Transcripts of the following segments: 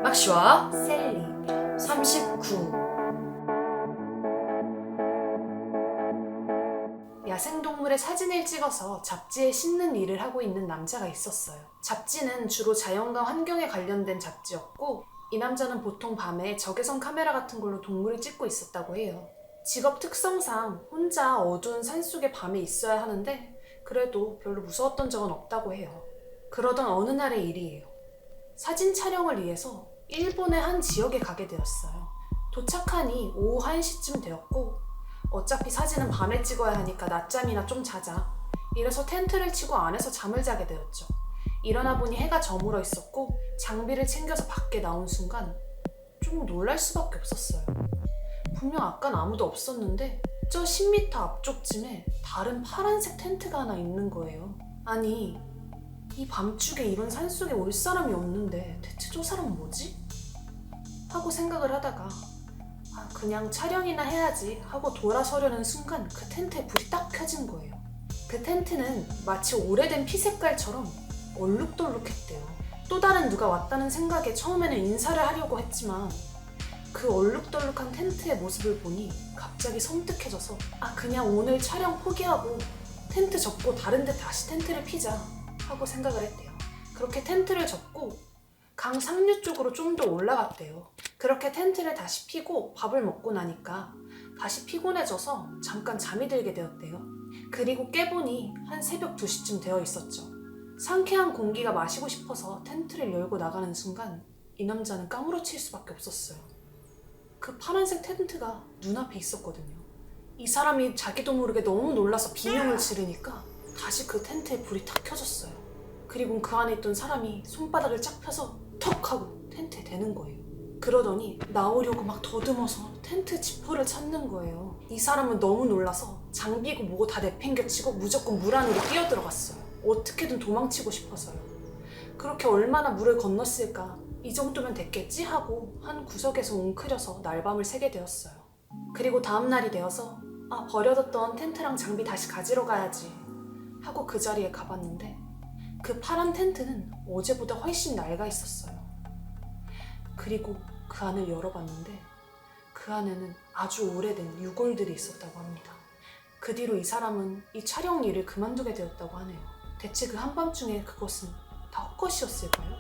악슈와 셀리 39. 야생동물의 사진을 찍어서 잡지에 싣는 일을 하고 있는 남자가 있었어요. 잡지는 주로 자연과 환경에 관련된 잡지였고 이 남자는 보통 밤에 적외선 카메라 같은 걸로 동물을 찍고 있었다고 해요. 직업 특성상 혼자 어두운 산속에 밤에 있어야 하는데 그래도 별로 무서웠던 적은 없다고 해요. 그러던 어느 날의 일이에요. 사진 촬영을 위해서 일본의 한 지역에 가게 되었어요. 도착하니 오후 1시쯤 되었고 어차피 사진은 밤에 찍어야 하니까 낮잠이나 좀 자자. 이래서 텐트를 치고 안에서 잠을 자게 되었죠. 일어나 보니 해가 저물어 있었고 장비를 챙겨서 밖에 나온 순간 좀 놀랄 수밖에 없었어요. 분명 아깐 아무도 없었는데 저 10m 앞쪽쯤에 다른 파란색 텐트가 하나 있는 거예요. 아니, 이 밤중에 이런 산속에 올 사람이 없는데 대체 저 사람은 뭐지? 하고 생각을 하다가 그냥 촬영이나 해야지 하고 돌아서려는 순간 그 텐트에 불이 딱 켜진 거예요. 그 텐트는 마치 오래된 피색깔처럼 얼룩덜룩했대요. 또 다른 누가 왔다는 생각에 처음에는 인사를 하려고 했지만 그 얼룩덜룩한 텐트의 모습을 보니 갑자기 섬뜩해져서 그냥 오늘 촬영 포기하고 텐트 접고 다른 데 다시 텐트를 피자 하고 생각을 했대요. 그렇게 텐트를 접고 강 상류 쪽으로 좀 더 올라갔대요. 그렇게 텐트를 다시 피고 밥을 먹고 나니까 다시 피곤해져서 잠깐 잠이 들게 되었대요. 그리고 깨보니 한 새벽 2시쯤 되어 있었죠. 상쾌한 공기가 마시고 싶어서 텐트를 열고 나가는 순간 이 남자는 까무러칠 수밖에 없었어요. 그 파란색 텐트가 눈앞에 있었거든요. 이 사람이 자기도 모르게 너무 놀라서 비명을 지르니까 다시 그 텐트에 불이 탁 켜졌어요. 그리고 그 안에 있던 사람이 손바닥을 쫙 펴서 턱 하고 텐트에 대는 거예요. 그러더니 나오려고 막 더듬어서 텐트 지퍼를 찾는 거예요. 이 사람은 너무 놀라서 장비고 뭐고 다 내팽겨치고 무조건 물 안으로 뛰어들어갔어요. 어떻게든 도망치고 싶어서요. 그렇게 얼마나 물을 건넜을까, 이 정도면 됐겠지 하고 한 구석에서 웅크려서 날밤을 새게 되었어요. 그리고 다음날이 되어서 버려뒀던 텐트랑 장비 다시 가지러 가야지 하고 그 자리에 가봤는데 그 파란 텐트는 어제보다 훨씬 낡아 있었어요. 그리고 그 안을 열어봤는데 그 안에는 아주 오래된 유골들이 있었다고 합니다. 그 뒤로 이 사람은 이 촬영 일을 그만두게 되었다고 하네요. 대체 그 한밤중에 그것은 다 헛것이었을까요?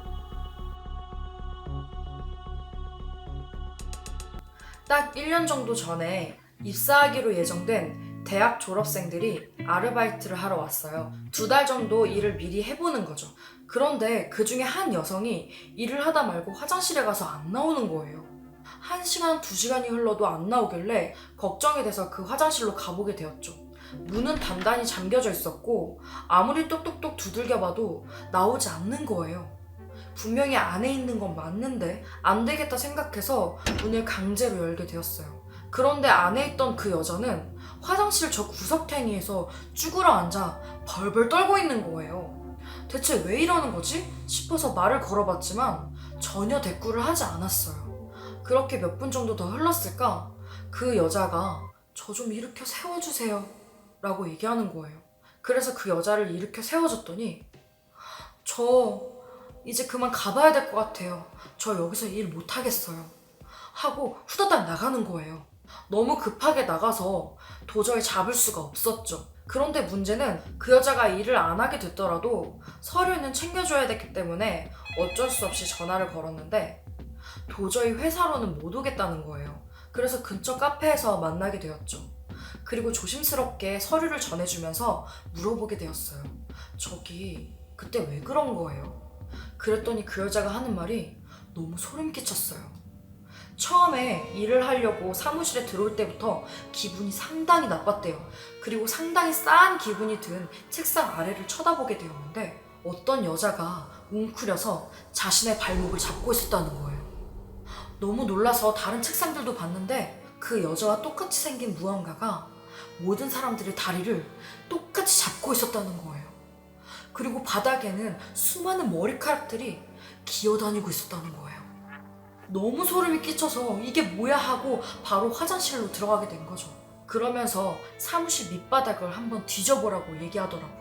딱 1년 정도 전에 입사하기로 예정된 대학 졸업생들이 아르바이트를 하러 왔어요. 2달 정도 일을 미리 해보는 거죠. 그런데 그 중에 한 여성이 일을 하다 말고 화장실에 가서 안 나오는 거예요. 1시간, 2시간이 흘러도 안 나오길래 걱정이 돼서 그 화장실로 가보게 되었죠. 문은 단단히 잠겨져 있었고 아무리 똑똑똑 두들겨봐도 나오지 않는 거예요. 분명히 안에 있는 건 맞는데 안 되겠다 생각해서 문을 강제로 열게 되었어요. 그런데 안에 있던 그 여자는 화장실 저 구석탱이에서 쭈그러 앉아 벌벌 떨고 있는 거예요. 대체 왜 이러는 거지? 싶어서 말을 걸어봤지만 전혀 대꾸를 하지 않았어요. 그렇게 몇 분 정도 더 흘렀을까? 그 여자가 저 좀 일으켜 세워주세요 라고 얘기하는 거예요. 그래서 그 여자를 일으켜 세워줬더니 저 이제 그만 가봐야 될 것 같아요. 저 여기서 일 못하겠어요 하고 후다닥 나가는 거예요. 너무 급하게 나가서 도저히 잡을 수가 없었죠. 그런데 문제는 그 여자가 일을 안 하게 됐더라도 서류는 챙겨줘야 됐기 때문에 어쩔 수 없이 전화를 걸었는데 도저히 회사로는 못 오겠다는 거예요. 그래서 근처 카페에서 만나게 되었죠. 그리고 조심스럽게 서류를 전해주면서 물어보게 되었어요. 저기 그때 왜 그런 거예요? 그랬더니 그 여자가 하는 말이 너무 소름 끼쳤어요. 처음에 일을 하려고 사무실에 들어올 때부터 기분이 상당히 나빴대요. 그리고 상당히 싸한 기분이 든 책상 아래를 쳐다보게 되었는데 어떤 여자가 웅크려서 자신의 발목을 잡고 있었다는 거예요. 너무 놀라서 다른 책상들도 봤는데 그 여자와 똑같이 생긴 무언가가 모든 사람들의 다리를 똑같이 잡고 있었다는 거예요. 그리고 바닥에는 수많은 머리카락들이 기어다니고 있었다는 거예요. 너무 소름이 끼쳐서 이게 뭐야 하고 바로 화장실로 들어가게 된 거죠. 그러면서 사무실 밑바닥을 한번 뒤져보라고 얘기하더라고요.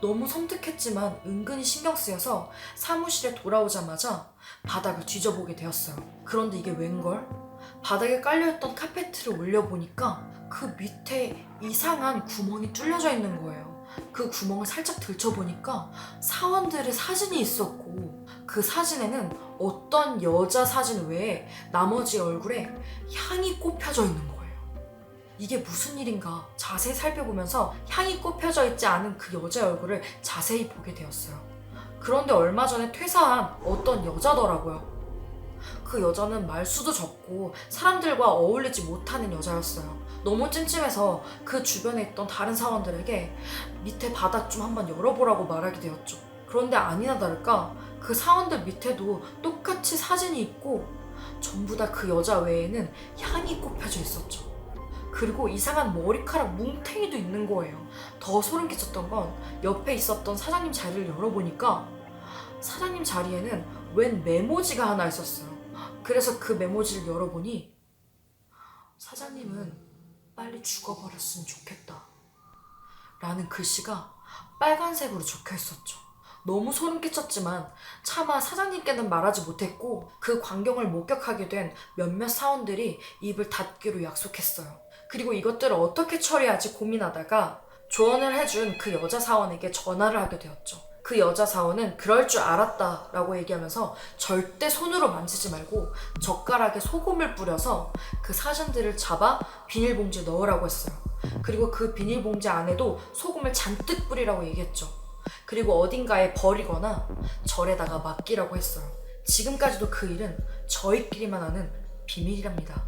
너무 섬뜩했지만 은근히 신경 쓰여서 사무실에 돌아오자마자 바닥을 뒤져보게 되었어요. 그런데 이게 웬걸? 바닥에 깔려있던 카페트를 올려보니까 그 밑에 이상한 구멍이 뚫려져 있는 거예요. 그 구멍을 살짝 들춰보니까 사원들의 사진이 있었고, 그 사진에는 어떤 여자 사진 외에 나머지 얼굴에 향이 꼽혀져 있는 거예요. 이게 무슨 일인가 자세히 살펴보면서 향이 꼽혀져 있지 않은 그 여자의 얼굴을 자세히 보게 되었어요. 그런데 얼마 전에 퇴사한 어떤 여자더라고요. 그 여자는 말수도 적고 사람들과 어울리지 못하는 여자였어요. 너무 찜찜해서 그 주변에 있던 다른 사원들에게 밑에 바닥 좀 한번 열어보라고 말하게 되었죠. 그런데 아니나 다를까 그 사원들 밑에도 똑같이 사진이 있고 전부 다 그 여자 외에는 향이 꼽혀져 있었죠. 그리고 이상한 머리카락 뭉탱이도 있는 거예요. 더 소름 끼쳤던 건 옆에 있었던 사장님 자리를 열어보니까 사장님 자리에는 웬 메모지가 하나 있었어요. 그래서 그 메모지를 열어보니 사장님은 빨리 죽어버렸으면 좋겠다 라는 글씨가 빨간색으로 적혀 있었죠. 너무 소름 끼쳤지만 차마 사장님께는 말하지 못했고 그 광경을 목격하게 된 몇몇 사원들이 입을 닫기로 약속했어요. 그리고 이것들을 어떻게 처리하지 고민하다가 조언을 해준 그 여자 사원에게 전화를 하게 되었죠. 그 여자 사원은 그럴 줄 알았다 라고 얘기하면서 절대 손으로 만지지 말고 젓가락에 소금을 뿌려서 그 사진들을 잡아 비닐봉지에 넣으라고 했어요. 그리고 그 비닐봉지 안에도 소금을 잔뜩 뿌리라고 얘기했죠. 그리고 어딘가에 버리거나 절에다가 맡기라고 했어요. 지금까지도 그 일은 저희끼리만 아는 비밀이랍니다.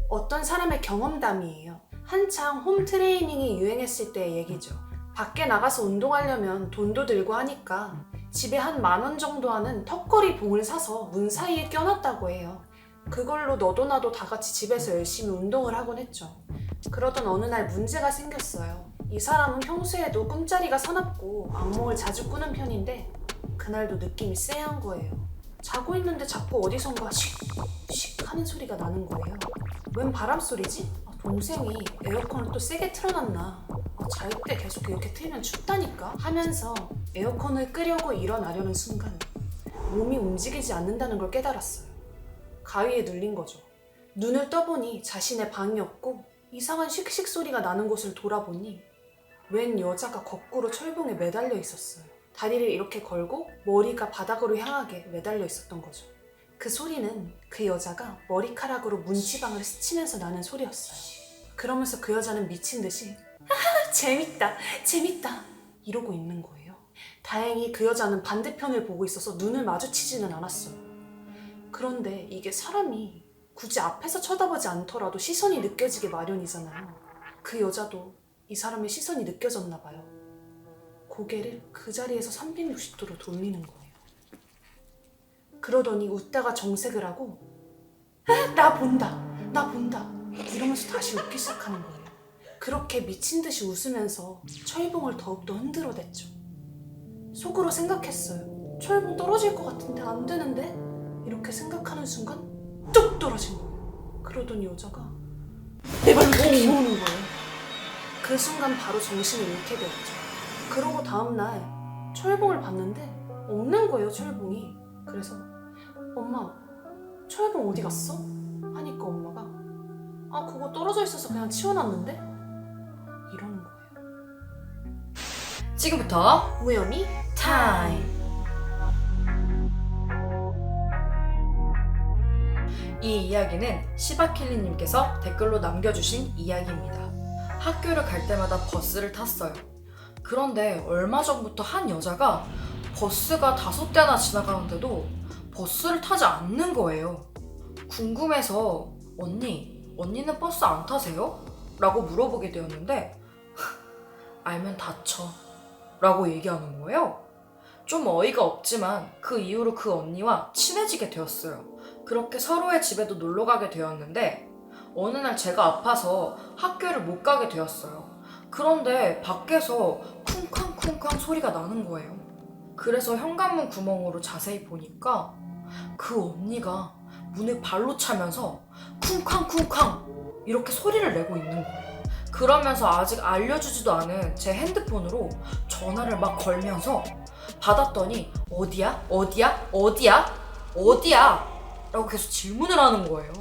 어떤 사람의 경험담이에요. 한창 홈 트레이닝이 유행했을 때의 얘기죠. 밖에 나가서 운동하려면 돈도 들고 하니까 집에 한 10,000원 정도 하는 턱걸이 봉을 사서 문 사이에 껴놨다고 해요. 그걸로 너도 나도 다 같이 집에서 열심히 운동을 하곤 했죠. 그러던 어느 날 문제가 생겼어요. 이 사람은 평소에도 꿈자리가 사납고 악몽을 자주 꾸는 편인데 그날도 느낌이 쎄한 거예요. 자고 있는데 자꾸 어디선가 씩 하는 소리가 나는 거예요. 웬 바람 소리지? 동생이 에어컨을 또 세게 틀어놨나? 잘 때 계속 이렇게 틀면 춥다니까? 하면서 에어컨을 끄려고 일어나려는 순간 몸이 움직이지 않는다는 걸 깨달았어요. 가위에 눌린 거죠. 눈을 떠보니 자신의 방이었고 이상한 씩씩 소리가 나는 곳을 돌아보니 웬 여자가 거꾸로 철봉에 매달려 있었어요. 다리를 이렇게 걸고 머리가 바닥으로 향하게 매달려 있었던 거죠. 그 소리는 그 여자가 머리카락으로 문지방을 스치면서 나는 소리였어요. 그러면서 그 여자는 미친 듯이 재밌다 재밌다 이러고 있는 거예요. 다행히 그 여자는 반대편을 보고 있어서 눈을 마주치지는 않았어요. 그런데 이게 사람이 굳이 앞에서 쳐다보지 않더라도 시선이 느껴지게 마련이잖아요. 그 여자도 이 사람의 시선이 느껴졌나 봐요. 고개를 그 자리에서 360도로 돌리는 거예요. 그러더니 웃다가 정색을 하고 나 본다 이러면서 다시 웃기 시작하는 거예요. 그렇게 미친 듯이 웃으면서 철봉을 더욱더 흔들어댔죠. 속으로 생각했어요. 철봉 떨어질 것 같은데 안 되는데? 이렇게 생각하는 순간 뚝 떨어진 거예요. 그러더니 여자가 내 발로 기어오는 거예요. 그 순간 바로 정신을 잃게 되었죠. 그러고 다음날 철봉을 봤는데 없는 거예요, 철봉이. 그래서 엄마, 철봉 어디 갔어? 하니까 엄마가 그거 떨어져 있어서 그냥 치워놨는데? 이러는 거예요. 지금부터 무혐의 타임! 이 이야기는 시바킬리님께서 댓글로 남겨주신 이야기입니다. 학교를 갈 때마다 버스를 탔어요. 그런데 얼마 전부터 한 여자가 버스가 5대나 지나가는데도 버스를 타지 않는 거예요. 궁금해서 언니는 버스 안 타세요? 라고 물어보게 되었는데 알면 다쳐 라고 얘기하는 거예요. 좀 어이가 없지만 그 이후로 그 언니와 친해지게 되었어요. 그렇게 서로의 집에도 놀러 가게 되었는데 어느 날 제가 아파서 학교를 못 가게 되었어요. 그런데 밖에서 쿵쾅쿵쾅 소리가 나는 거예요. 그래서 현관문 구멍으로 자세히 보니까 그 언니가 문을 발로 차면서 쿵쾅쿵쾅 이렇게 소리를 내고 있는 거예요. 그러면서 아직 알려주지도 않은 제 핸드폰으로 전화를 막 걸면서 받았더니 어디야? 어디야? 어디야? 어디야? 라고 계속 질문을 하는 거예요.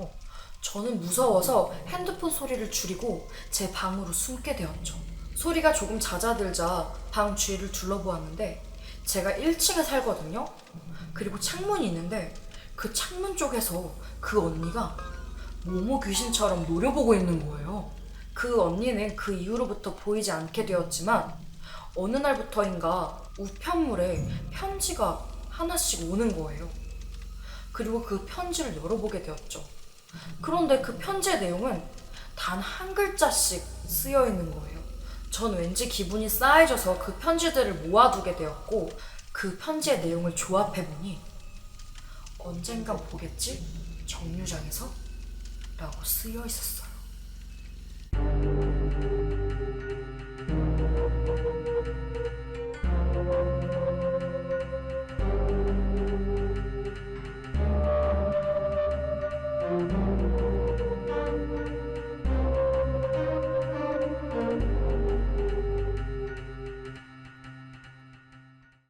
저는 무서워서 핸드폰 소리를 줄이고 제 방으로 숨게 되었죠. 소리가 조금 잦아들자 방 주위를 둘러보았는데 제가 1층에 살거든요. 그리고 창문이 있는데 그 창문 쪽에서 그 언니가 모모 귀신처럼 노려보고 있는 거예요. 그 언니는 그 이후로부터 보이지 않게 되었지만 어느 날부터인가 우편물에 편지가 하나씩 오는 거예요. 그리고 그 편지를 열어보게 되었죠. 그런데 그 편지의 내용은 단 한 글자씩 쓰여 있는 거예요. 전 왠지 기분이 싸해져서 그 편지들을 모아두게 되었고 그 편지의 내용을 조합해보니 언젠간 보겠지? 정류장에서? 라고 쓰여 있었어요.